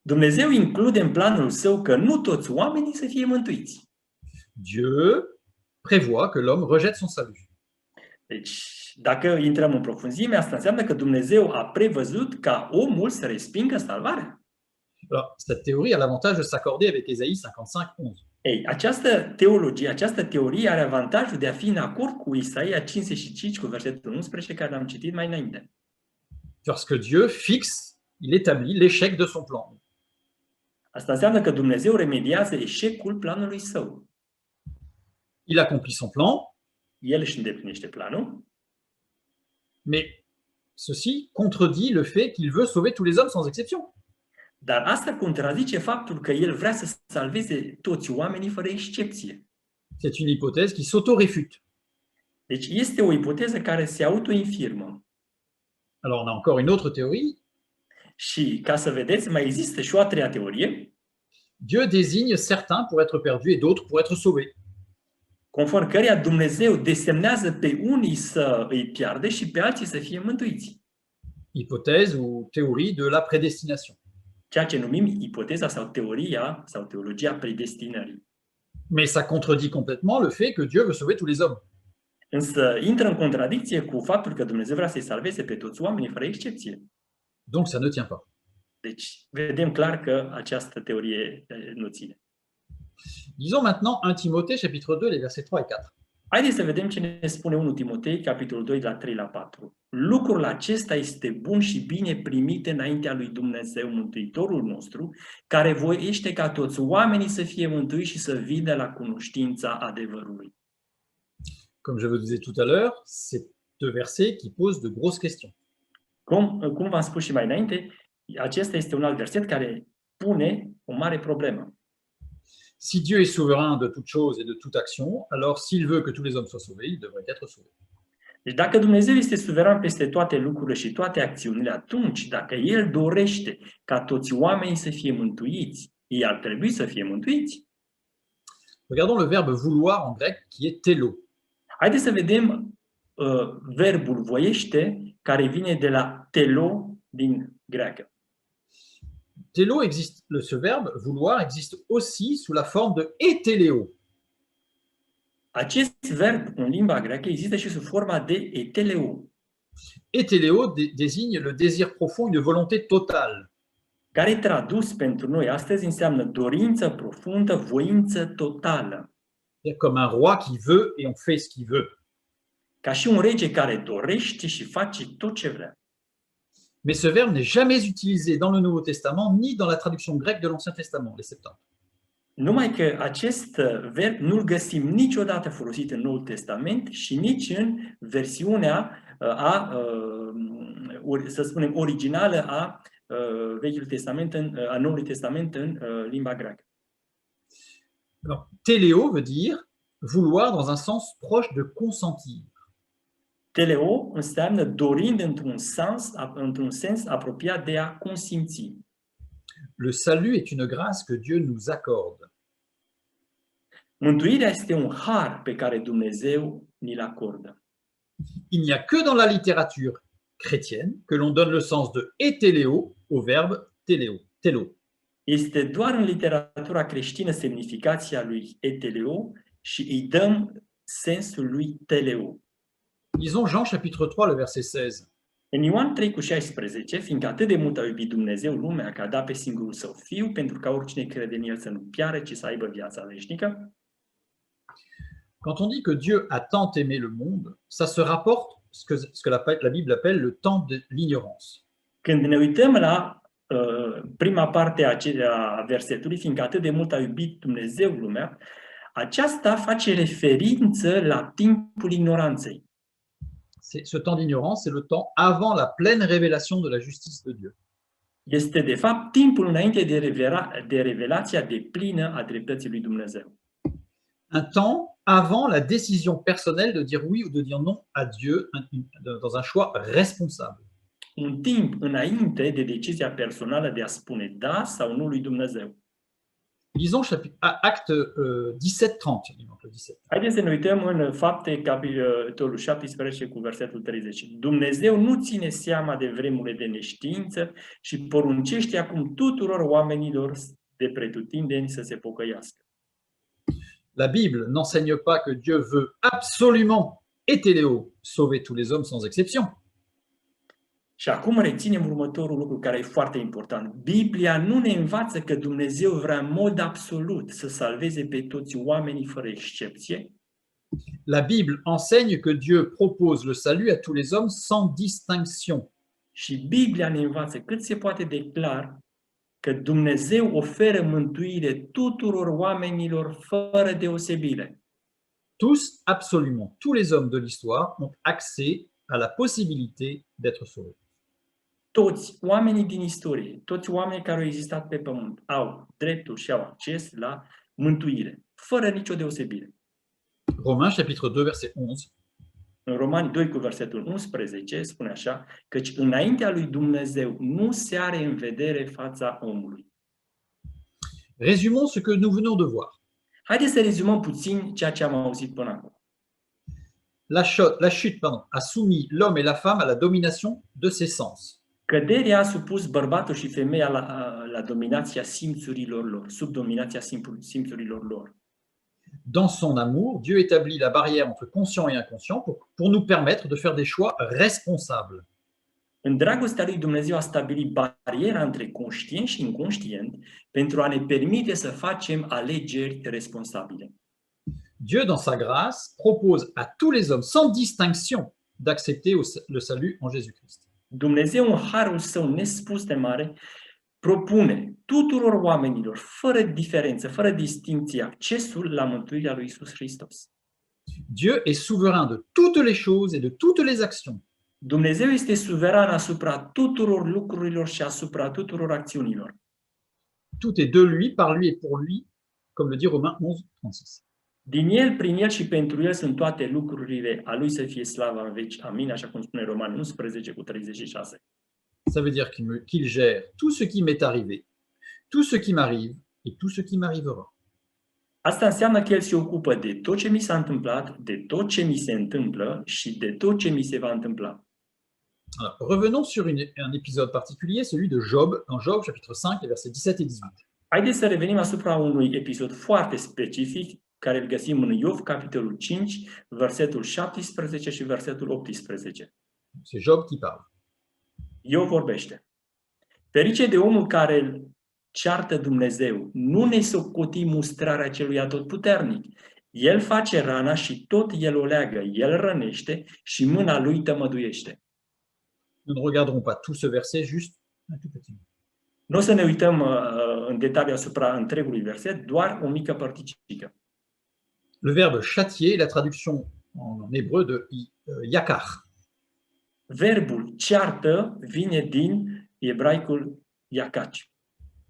Dumnezeu include în planul său că nu toți oamenii să fie mântuiți. Dieu prévoit que l'homme rejette son salut. Deci, dacă intrăm în profunzime, asta înseamnă că Dumnezeu a prevăzut ca omul să respingă salvarea. Alors, cette théorie a l'avantage de s'accorder avec Ésaïe 55:11. Ei, această teorie are avantajul de a fi în acord cu Isaia 55 cu versetul 11 care l-am citit mai înainte. Parce que Dieu fixe, il établit l'échec de son plan. Asta înseamnă că Dumnezeu remediază eșecul planului său. Il accomplit son plan, El își îndeplinește planul, mais ceci contredit le fait qu'il veut sauver tous les hommes sans exception. dar asta contrazice faptul că El vrea să salveze toți oamenii fără excepție. C'est une hypothèse qui s'auto-réfute. Deci este o ipoteză care se autoinfirmă. Alors, on a encore une autre théorie. Și ca să vedeți, mai există și o a treia teorie. Dieu désigne certains pour être perdus et d'autres pour être sauvés. conform căreia Dumnezeu desemnează pe unii să îi piardă și pe alții să fie mântuiți. Hypothèse ou théorie de la prédestination. Ceea ce numim ipoteza sau teoria sau teologia predestinării. Mais ça contredit complètement le fait que Dieu veut sauver tous les hommes. Însă intră în contradicție cu faptul că Dumnezeu vrea să-i salveze pe toți oamenii, fără excepție. Donc ça ne tient pas. Deci, vedem clar că această teorie nu ține. Lisons maintenant 1 Timothée chapitre 2 les versets 3 et 4. Haideți să vedem ce ne spune 1 Timotei, capitolul 2, de la 3 la 4. Lucrul acesta este bun și bine primit înaintea lui Dumnezeu, Mântuitorul nostru, care voiește ca toți oamenii să fie mântuiți și să vină la cunoștința adevărului. Comme je vous disais tout à l'heure, c'est deux versets qui posent de grosses questions. Cum v-am spus și mai înainte, acesta este un alt verset care pune o mare problemă. Si Dieu est souverain de toute chose et de toute action, alors s'il veut que tous les hommes soient sauvés, ils devraient être sauvés. Deci dacă Dumnezeu este suveran peste toate lucrurile și toate acțiunile, atunci, dacă El dorește ca toți oamenii să fie mântuiți, ei ar trebui să fie mântuiți. Regardons le verbe vouloir en grec qui est telo. Haideți să vedem verbul voiește, care vine de la telo din greacă. Telo existe, ce verbe vouloir existe aussi sous la forme de eteleo. Acest verb în limba greacă există și sub forma de eteleo. Eteleo désigne le désir profond, une volonté totale. Care tradus pentru noi astăzi înseamnă dorință profundă, voință totală. Comme un roi qui veut et on fait ce qu'il veut. Ca și un rege care dorește și face tot ce vrea. Mais ce verbe n'est jamais utilisé dans le Nouveau Testament ni dans la traduction grecque de l'Ancien Testament, les Septante. Numai că acest verb nu-l găsim niciodată folosit în Noul Testament și nici în versiunea să spunem, originală a Vechiului Testament, a Noului Testament în limba greacă. Alors, teleo veut dire vouloir dans un sens proche de consentir. Teleo înseamnă dorind într-un sens apropiat de a consimți. Le salut est une grâce que Dieu nous accorde. Mântuirea este un har pe care Dumnezeu ni-l acordă. Il n'y a que dans la littérature chrétienne que l'on donne le sens de eteleo au verbe telo. Este doar în literatura creștină semnificația lui eteleo și îi dăm sensul lui teleo. Lisons Jean chapitre 3, le verset 16. În Ioan 3,16, fiindcă atât de mult a iubit Dumnezeu lumea că a dat pe singurul Său Fiu, pentru ca oricine crede în El să nu piară, ci să aibă viața veșnică. Quand on dit que Dieu a tant aimé le monde, ça se rapporte ce que la Bible appelle le temps de l'ignorance. Când ne uităm la prima parte a versetului, fiindcă atât de mult a iubit Dumnezeu lumea, aceasta face referință la timpul ignoranței. Ce temps d'ignorance, c'est le temps avant la pleine révélation de la justice de Dieu. Este, de fapt, timpul înainte de revelația deplină a dreptății lui Dumnezeu. Un temps avant la décision personnelle de dire oui ou de dire non à Dieu dans un choix responsable. Un timp înainte de decizia personală de a spune da sau nu lui Dumnezeu. Lisons Acte 17:30. Haideți să ne uităm în Fapte, capitolul 17 cu versetul 30. Dumnezeu nu ține seama de vremurile de neștiință și poruncește acum tuturor oamenilor de pretutindeni să se pocăiască. La Bible n'enseigne pas que Dieu veut absolument, eteleo, sauver tous les hommes sans exception. Și acum reținem următorul lucru care e foarte important. Biblia nu ne învață că Dumnezeu vrea în mod absolut să salveze pe toți oamenii fără excepție. La Bible enseigne que Dieu propose le salut à tous les hommes sans distinction. Și Biblia ne învață cât se poate de clar că Dumnezeu oferă mântuire tuturor oamenilor fără deosebire. Tous, absolument, tous les hommes de l'histoire ont accès à la possibilité d'être sauvés. Toți oamenii din istorie, toți oamenii care au existat pe pământ, au dreptul și au acces la mântuire, fără nicio deosebire. Romains chapitre 2, verset 11. În Romani 2 cu versetul 11 spune așa, căci înaintea lui Dumnezeu nu se are în vedere fața omului. Résumons ce que nous venons de voir. Haideți să rezumăm puțin ceea ce am auzit până acum. La chute, pardon, a soumis l'homme et la femme à la domination de ses sens. Căderea a supus bărbatul și femeia la dominația simțurilor lor, sub dominația simțurilor lor. Dans son amour, Dieu établit la barrière entre conscient et inconscient pour nous permettre de faire des choix responsables. În dragostea lui Dumnezeu a stabilit bariera între conștient și inconștient pentru a ne permite să facem alegeri responsabile. Dieu, dans sa grâce, propose à tous les hommes, sans distinction, d'accepter le salut en Jésus-Christ. Dumnezeu, în harul său nespus de mare, propune tuturor oamenilor, fără diferență, fără distinție, accesul la mântuirea lui Iisus Hristos. Dieu est souverain de toutes les choses et de toutes les actions. Dumnezeu este suveran asupra tuturor lucrurilor și asupra tuturor acțiunilor. Tout est de lui, par lui et pour lui, comme le dit Romains 11:36. Din El, prin El și pentru El sunt toate lucrurile, a Lui să fie slava în veci. Amin, așa cum spune Romani 11:36. Ça veut dire qu'il gère tout ce qui m'est arrivé, tout ce qui m'arrive et tout ce qui m'arrivera. Asta înseamnă că El se ocupă de tot ce mi s-a întâmplat, de tot ce mi se întâmplă și de tot ce mi se va întâmpla. Alors, revenons sur un épisode particulier, celui de Job, dans Job chapitre 5, versets 17 et 18. Haideți să revenim asupra unui episod foarte specific care îl găsim în Iov, capitolul 5, versetul 17 și versetul 18. C'est Job qui parle. Iov vorbește. Ferice de omul care îl ceartă Dumnezeu, nu ne socoti mustrarea celui atotputernic. El face rana și tot el o leagă, el rănește și mâna lui tămăduiește. Nous ne regarderons pas tout ce verset, juste un tout petit. Nu o să ne uităm în detaliu asupra întregului verset, doar o mică părticică. Le verbe châtier, la traduction en hébreu de yakar. Verbul ceartă vine din ebraicul yakaci,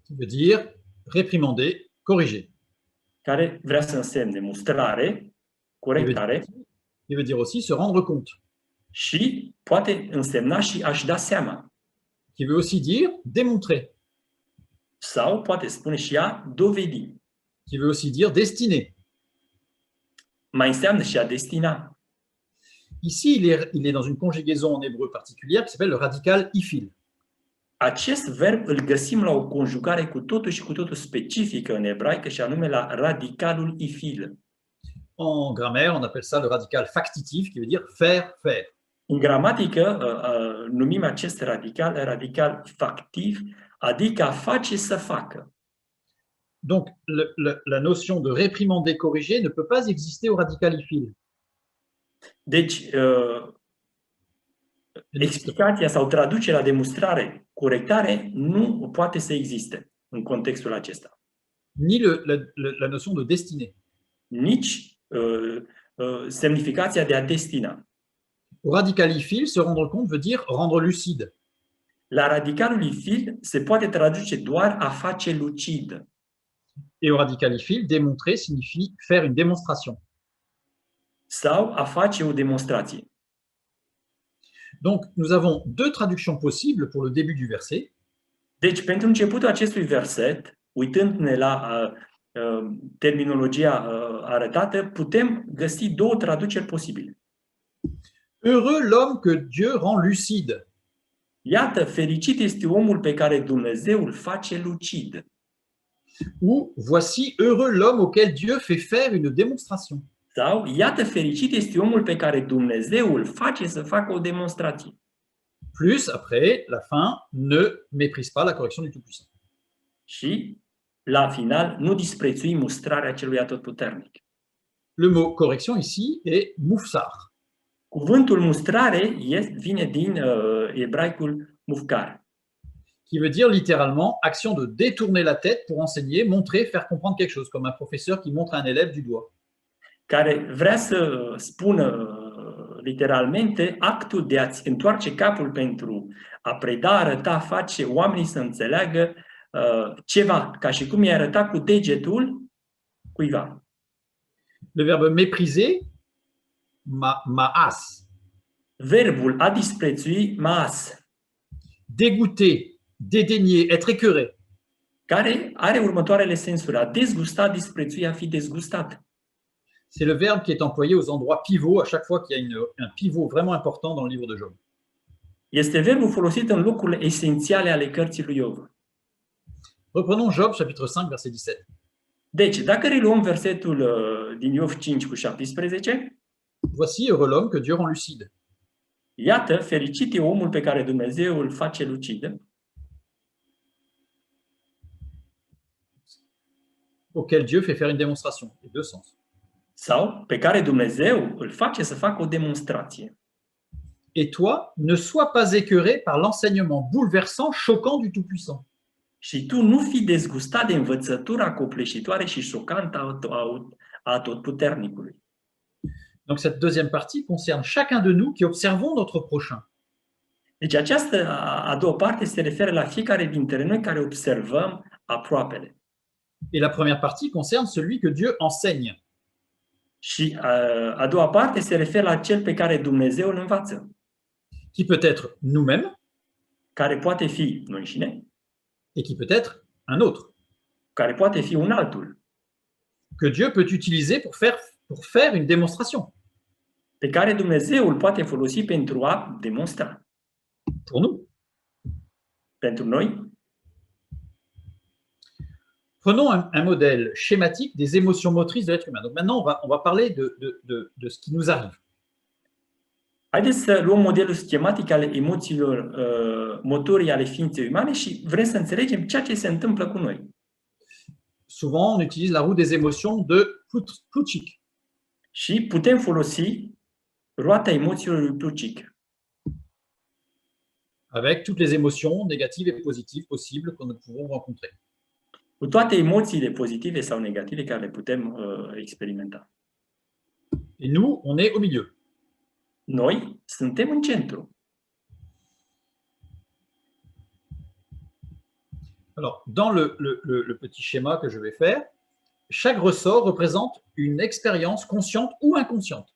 Qui veut dire réprimander, corriger. care vrea să însemne mustrare, corectare Il veut dire aussi se rendre compte. și poate însemna și a-și da seama. Qui veut aussi dire démontrer. Sau poate spune și a dovedi. Qui veut aussi dire destiner. Mai înseamnă și a destina. Ici, il est dans une conjugaison en hébreu particulière qui s'appelle le radical ifil. Acest verb îl găsim la o conjugare cu totul și cu totul specifică în ebraică și anume la radicalul ifil. En grammaire, on appelle ça le radical factitif, qui veut dire faire. În gramatică numim acest radical factiv, adică a face să facă. Donc, la notion de réprimander, corriger ne peut pas exister au radical ifil. Deci, explicația sau traducerea de mustrare, corectare, nu poate să existe în contextul acesta. Ni la notion de destiner. Nici semnificația de a destina. Au radical ifil, se rendre compte veut dire rendre lucide. La radicalul ifil se poate traduce doar a face lucid. Et au radical ifil, démontrer signifie faire une démonstration. Sau a face o demonstrație. Donc, nous avons deux traductions possibles pour le début du verset. Deci, pentru începutul acestui verset, uitându-ne la terminologia arătată, putem găsi două traduceri posibile. Heureux l'homme que Dieu rend lucide. Iată, fericit este omul pe care Dumnezeu îl face lucid. Ou voici heureux l'homme auquel Dieu fait faire une démonstration. Sau, iată, fericit este omul pe care Dumnezeu îl face să facă o demonstrație. Plus, après, la fin, ne méprise pas la correction du Tout-Puissant. Și, la final, nu disprețui mustrarea celui atotputernic. Le mot correction ici est mufsar. Cuvântul mustrare vine din ebraicul mufcar, Qui veut dire littéralement action de détourner la tête pour enseigner, montrer, faire comprendre quelque chose, comme un professeur qui montre à un élève du doigt. care vrea să spună literalmente actul de a-ți întoarce capul pentru a preda, arăta, face oamenii să înțeleagă ceva, ca și cum i-ai arăta cu degetul cuiva. Le verbe mépriser, ma'as. Verbul a disprețui, maas, Dégoûter, dédaigner, être écœuré. care are următoarele sensuri: a dezgusta, disprețui, a fi dezgustat. C'est le verbe qui est employé aux endroits pivots à chaque fois qu'il y a un pivot vraiment important dans le livre de Job. Este verbul folosit în locurile esențiale ale cărții lui Iov. Reprenons Job, chapitre 5, verset 17. Deci, dacă reluăm versetul din Iov 5 cu 17, Voici heureux l'homme que Dieu rend lucide. iată, fericit e omul pe care Dumnezeu îl face lucid, Auquel Dieu fait faire une démonstration. Les deux sens. sau pe care Dumnezeu îl face să facă o demonstrație. Et toi, ne sois pas écœuré par l'enseignement bouleversant, choquant du Tout-Puissant. Și tu nu fi dezgustat de învățătura copleșitoare și șocantă a Atotputernicului. Donc cette deuxième partie concerne chacun de nous qui observons notre prochain. Deci această a doua parte se referă la fiecare dintre noi care observăm aproapele. Et la première partie concerne celui que Dieu enseigne. Și a doua parte se referă la cel pe care Dumnezeu îl învață, Qui peut être nous-mêmes care poate fi noi înșine, et qui peut être un autre. care poate fi un altul, Que Dieu peut utiliser pour faire une démonstration. pe care Dumnezeu îl poate folosi pentru a demonstra. Pour nous. Pentru noi, Prenons un modèle schématique des émotions motrices de l'être humain. Donc maintenant, on va parler de ce qui nous arrive. haideți să luăm modelul schematic al emoțiilor motorii ale ființei umane și vrem să înțelegem ceea ce se întâmplă cu noi. Souvent, on utilise la roue des émotions de Plutchik. Și putem folosi roata emoțiilor lui Plutchik, avec toutes les émotions négatives et positives possibles que nous pouvons rencontrer. cu toate emoțiile pozitive sau negative care le putem experimenta. Et nous, on est au milieu. Noi suntem în centru. Alors, dans le petit schéma que je vais faire, chaque ressort représente une expérience consciente ou inconsciente.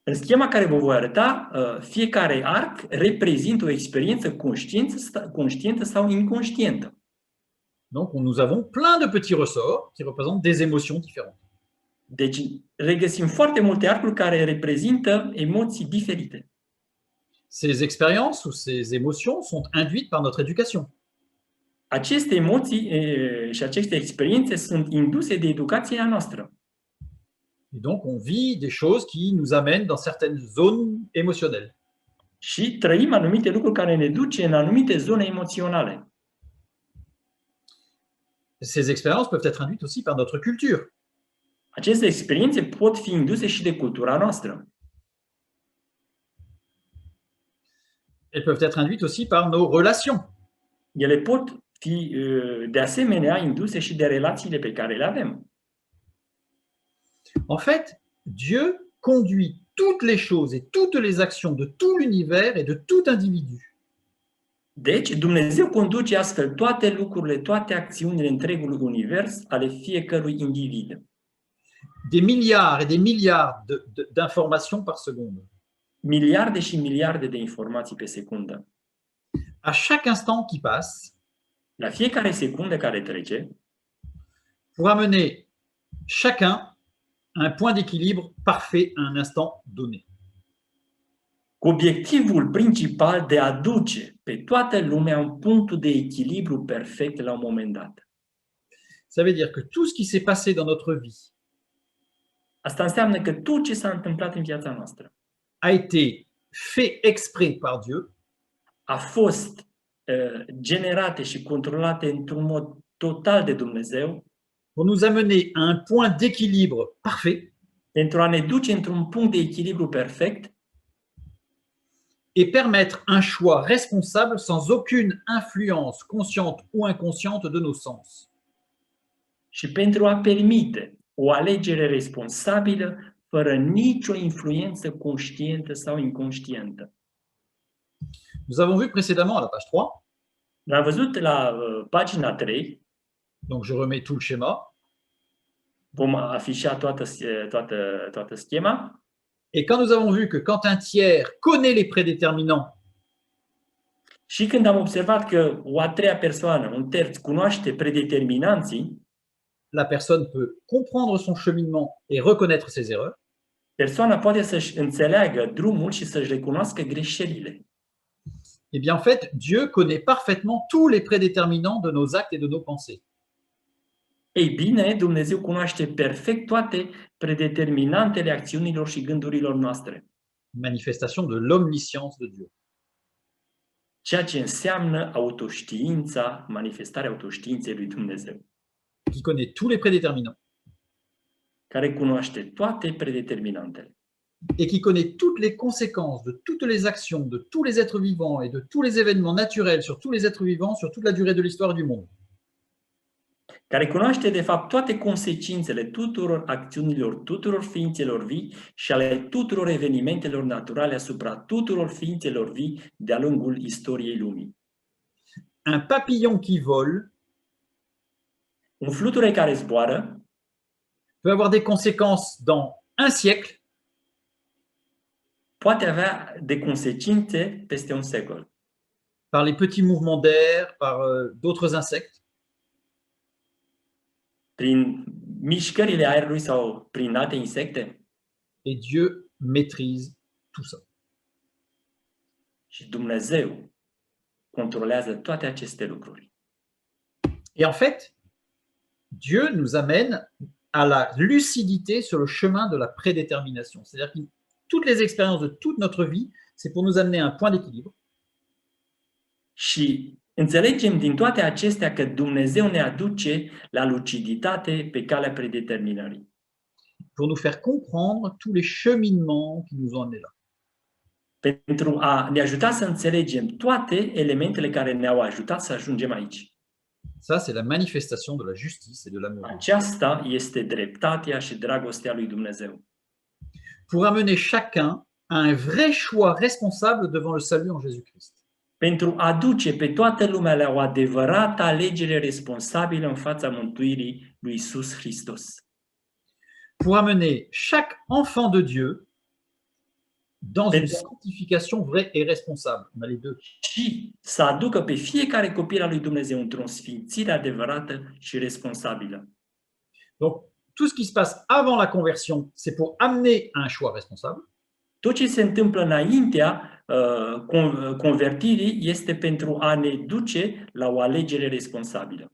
În schema care vă voi arăta, fiecare arc reprezintă o experiență conștientă sau inconștientă. Donc, nous avons plein de petits ressorts qui représentent des émotions différentes. Deci regăsim foarte multe arcuri care reprezintă emoții diferite. Ces expériences ou ces émotions sont induites par notre éducation. Aceste emoții și aceste experiențe sunt induse de educația noastră. Et donc, on vit des choses qui nous amènent dans certaines zones émotionnelles. Și trăim anumite lucruri care ne duce în anumite zone emoționale. Ces expériences peuvent être induites aussi par notre culture. Aceste experiențe pot fi induse și de cultura noastră. Elles peuvent être induites aussi par nos relations. Ele pot fi de asemenea induse și de relațiile pe care le avem. En fait, Dieu conduit toutes les choses et toutes les actions de tout l'univers et de tout individu. Deci, Dumnezeu conduce astfel toate lucrurile, toate acțiunile întregului univers ale fiecărui individ. Des milliards et des milliards d'informations par seconde. Miliarde și miliarde de informații pe secundă. À chaque instant qui passe, La fiecare secundă care trece, pour amener chacun à un point d'équilibre parfait à un instant donné. cu obiectivul principal de a duce pe toată lumea în punctul de echilibru perfect la un moment dat. Ça veut dire que tout ce qui s'est passé dans notre vie Asta înseamnă că tot ce s-a întâmplat în viața noastră a été fait exprès par Dieu a fost generate și controlate într-un mod total de Dumnezeu pour nous amener à un point d'équilibre parfait pentru a ne duce într-un punct de echilibru perfect et permettre un choix responsable sans aucune influence consciente ou inconsciente de nos sens. și pentru a permite o alegere responsabilă fără nicio influență conștientă sau inconștientă. Nous avons vu précédemment à la page 3, L-am văzut la pagina 3, donc je remets tout le schéma, vom afișa toată schema. et quand nous avons vu que quand un tiers connaît les prédéterminants Și când am observat că o a treia persoană, un terț, cunoaște predeterminanții, la personne peut comprendre son cheminement et reconnaître ses erreurs, persoana poate să-și înțeleagă drumul și să-și recunoască greșelile. eh bien en fait, Dieu connaît parfaitement tous les prédéterminants de nos actes et de nos pensées. Ei bine, Dumnezeu cunoaște perfect toate predeterminantele acțiunilor și gândurilor noastre, Manifestation de l'omniscience de Dieu. ceea ce înseamnă autoștiința, manifestarea autoștiinței lui Dumnezeu, Qui connaît tous les prédéterminants care cunoaște toate predeterminantele et qui connaît toutes les conséquences de toutes les actions de tous les êtres vivants et de tous les événements naturels sur tous les êtres vivants sur toute la durée de l'histoire du monde. care cunoaște de fapt toate consecințele tuturor acțiunilor, tuturor ființelor vii și ale tuturor evenimentelor naturale asupra tuturor ființelor vii de-a lungul istoriei lumii. Un papillon qui vole Un fluture care zboară peut avoir des conséquences dans un siècle poate avea de consecințe peste un secol, par les petits mouvements d'air, par d'autres insectes, prin mișcările aerului sau prin alte insecte. et Dieu maîtrise tout ça. Și Dumnezeu controlează toate aceste lucruri. Et en fait, Dieu nous amène à la lucidité sur le chemin de la prédétermination. C'est-à-dire que toutes les expériences de toute notre vie, c'est pour nous amener à un point d'équilibre. Și înțelegem din toate acestea că Dumnezeu ne aduce la luciditate pe calea predeterminării, Pour nous faire comprendre tous les cheminements qui nous ont amenés là. pentru a ne ajuta să înțelegem toate elementele care ne-au ajutat să ajungem aici. Ça, c'est la manifestation de la justice et de l'amour. Aceasta este dreptatea și dragostea lui Dumnezeu, Pour amener chacun à un vrai choix responsable devant le salut en Jésus-Christ. pentru a duce pe toată lumea la o adevărată alegere responsabilă în fața mântuirii lui Iisus Hristos. Pour amener chaque enfant de Dieu dans une Pentru- sanctification vraie et responsable. On a les deux. Și să aducă pe fiecare copil al lui Dumnezeu într-o sfințire adevărată și responsabilă. Donc, tout ce qui se passe avant la conversion, c'est pour amener à un choix responsable. Tot ce se întâmplă înaintea convertirii este pentru a ne duce la o alegere responsabilă.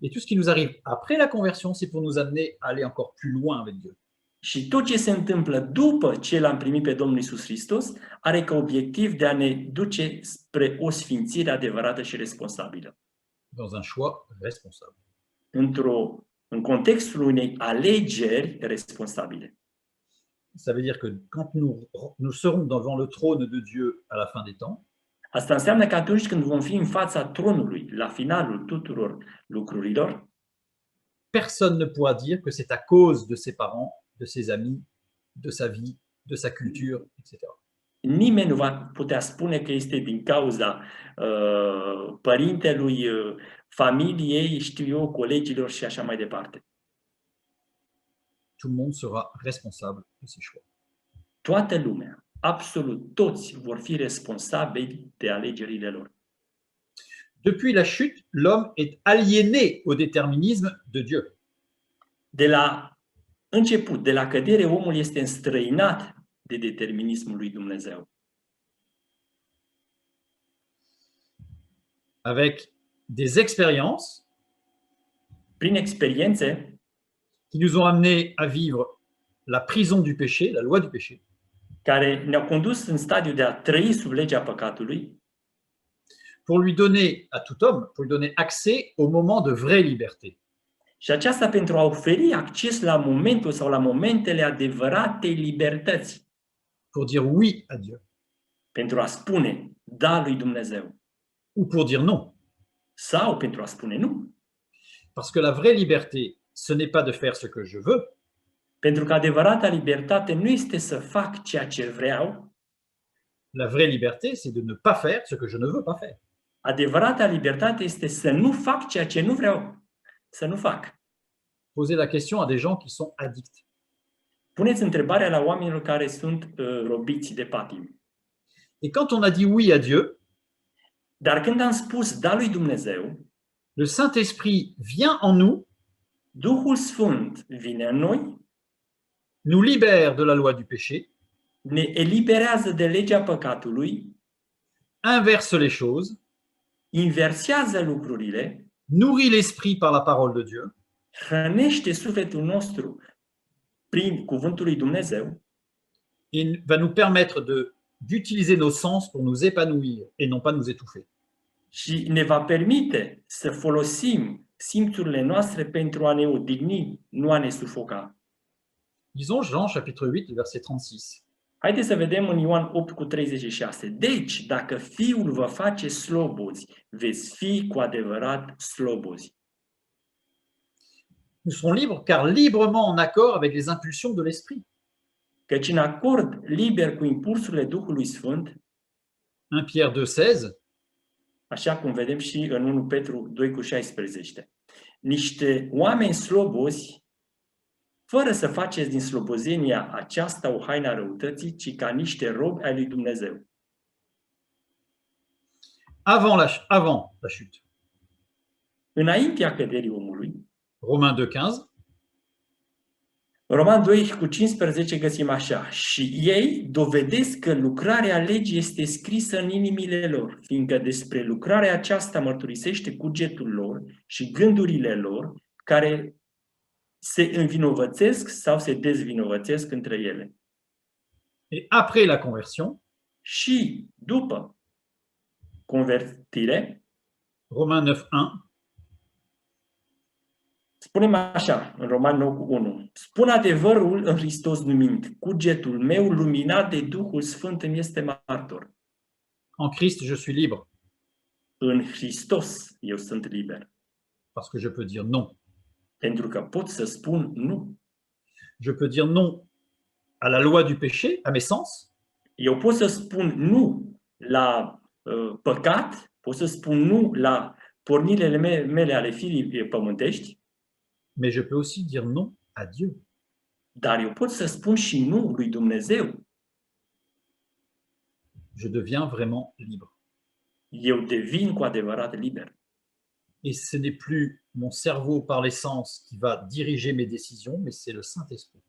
Et tout ce qui nous arrive après la conversion, c'est pour nous amener à aller encore plus loin avec Dieu. Și tot ce se întâmplă după ce l-am primit pe Domnul Iisus Hristos are ca obiectiv de a ne duce spre o sfințire adevărată și responsabilă. Dans un choix responsable. În contextul unei alegeri responsabile. Ça veut dire que quand nous serons devant le trône de Dieu à la fin des temps, Asta înseamnă că atunci când vom fi în fața tronului, la finalul tuturor lucrurilor, personne ne pourra dire que c'est à cause de ses parents, de ses amis, de sa vie, de sa culture, etc. nimeni nu va putea spune că este din cauza părintelui, familiei, știu eu, colegilor și așa mai departe. Tout le monde sera responsable de ses choix. Toată lumea, absolut toți, vor fi responsabili de alegerile lor. Depuis la chute, l'homme est aliéné au déterminisme de Dieu. De la început, de la cădere, omul este înstrăinat de determinismul lui Dumnezeu. Avec des expériences Prin experiențe qui nous ont amenés à vivre la prison du péché, la loi du péché, care ne-au condus în stadiul de a trăi sub legea păcatului, pour lui donner à tout homme, pour lui donner accès au moment de vraie liberté. și aceasta pentru a oferi acces la momentul sau la momentele adevăratei libertăți, Pour dire oui à Dieu pentru a spune da lui Dumnezeu ou pour dire non. sau pentru a spune nu. Parce que la vraie liberté, ce n'est pas de faire ce que je veux, Pentru că adevărata libertate nu este să fac ceea ce vreau, la vraie liberté, c'est de ne pas faire ce que je ne veux pas faire. adevărata libertate este să nu fac ceea ce nu vreau să nu fac. Poser la question à des gens qui sont addicts. Puneți întrebarea la oamenilor care sunt robiți de patimi. Et quand on a dit oui à Dieu, Dar când am spus da lui Dumnezeu, le Saint-Esprit vient en nous, Duhul Sfânt vine în noi, nous libère de la loi du péché, ne eliberează de legea păcatului, inverse les choses, inversează lucrurile, nourrit l'esprit par la parole de Dieu, hrănește sufletul nostru prin cuvântul lui Dumnezeu et va nous permettre d'utiliser nos sens pour nous épanouir et non pas nous étouffer. și ne va permite să folosim simțurile noastre pentru a ne odihni, nu a ne sufoca. Lisons Jean chapitre 8, verset 36. Haideți să vedem în Ioan 8:36. Deci, dacă Fiul vă face slobozi, veți fi cu adevărat slobozi. Nous serons libres car librement en accord avec les impulsions de l'Esprit. Căci în acord liber cu impulsurile Duhului Sfânt, 1 Pierre 2,16, așa cum vedem și în 1 Petru 2:16. Niște oameni slobozi, fără să faceți din slobozenia aceasta o haină a răutății, ci ca niște robi ai lui Dumnezeu. avant la chute. Înaintea căderii omului, Romains 2,15, Roman 2:15 găsim așa: și ei dovedesc că lucrarea legii este scrisă în inimile lor, fiindcă despre lucrarea aceasta mărturisește cugetul lor și gândurile lor, care se învinovățesc sau se dezvinovățesc între ele. et après la conversion, Și după convertire, Romains 9,1, spunem așa, în Roman 9:1, spun adevărul în Hristos numind, cugetul meu luminat de Duhul Sfânt îmi este martor. en Christ je suis libre, În Hristos eu sunt liber, parce que je peux dire non. pentru că pot să spun nu. Je peux dire non à la loi du péché, à mes sens, Eu pot să spun nu la păcat, pot să spun nu la pornirile mele ale firii pământești, mais je peux aussi dire non à Dieu. dar eu pot să spun și nu lui Dumnezeu. Je deviens vraiment libre. Eu devin cu adevărat liber. Et ce n'est plus mon cerveau par les sens qui va diriger mes décisions, mais c'est le Saint-Esprit.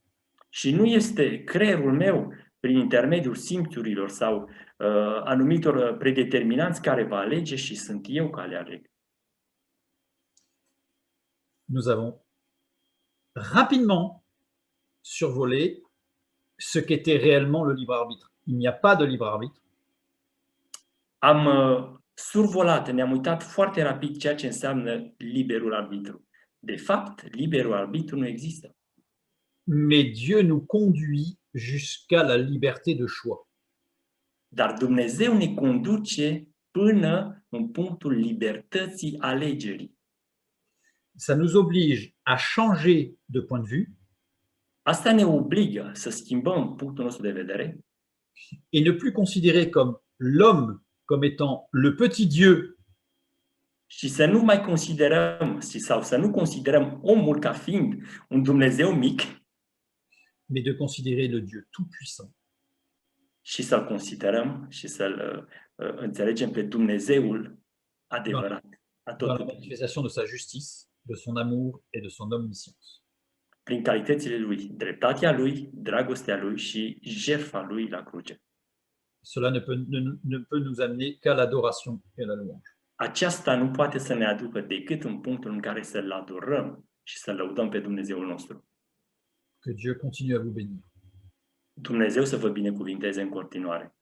Și nu este creierul meu, prin intermediul simțurilor sau anumitor predeterminanți, care va alege, și sunt eu care aleg. Nous avons rapidement survolé ce qu'était réellement le libre arbitre. Il n'y a pas de libre arbitre. Am survolat, ne-am uitat foarte rapid ceea ce înseamnă liberul arbitru. De fapt, liberul arbitru nu există. Mais Dieu nous conduit jusqu'à la liberté de choix. Dar Dumnezeu ne conduce până în punctul libertății alegerii. Ça nous oblige à changer de point de vue Asta ne obligă să schimbăm punctul nostru de vedere et ne plus considérer comme l'homme comme étant le petit Dieu și să nu mai considerăm sau să nu considerăm omul ca fiind un Dumnezeu mic, mais de considérer le Dieu tout-puissant, și să-l considerăm și să-l înțelegem pe Dumnezeul adevărat, dans la atotputernic, manifestation de sa justice, de son amour et de son omniscience. prin calitățile lui, dreptatea lui, dragostea lui și jertfa lui la cruce. Cela ne peut nous amener qu'à l'adoration et à la louange. Aceasta nu poate să ne aducă decât în punctul în care să-L adorăm și să lăudăm pe Dumnezeul nostru. Que Dieu continue à vous bénir. Dumnezeu să vă binecuvinteze în continuare.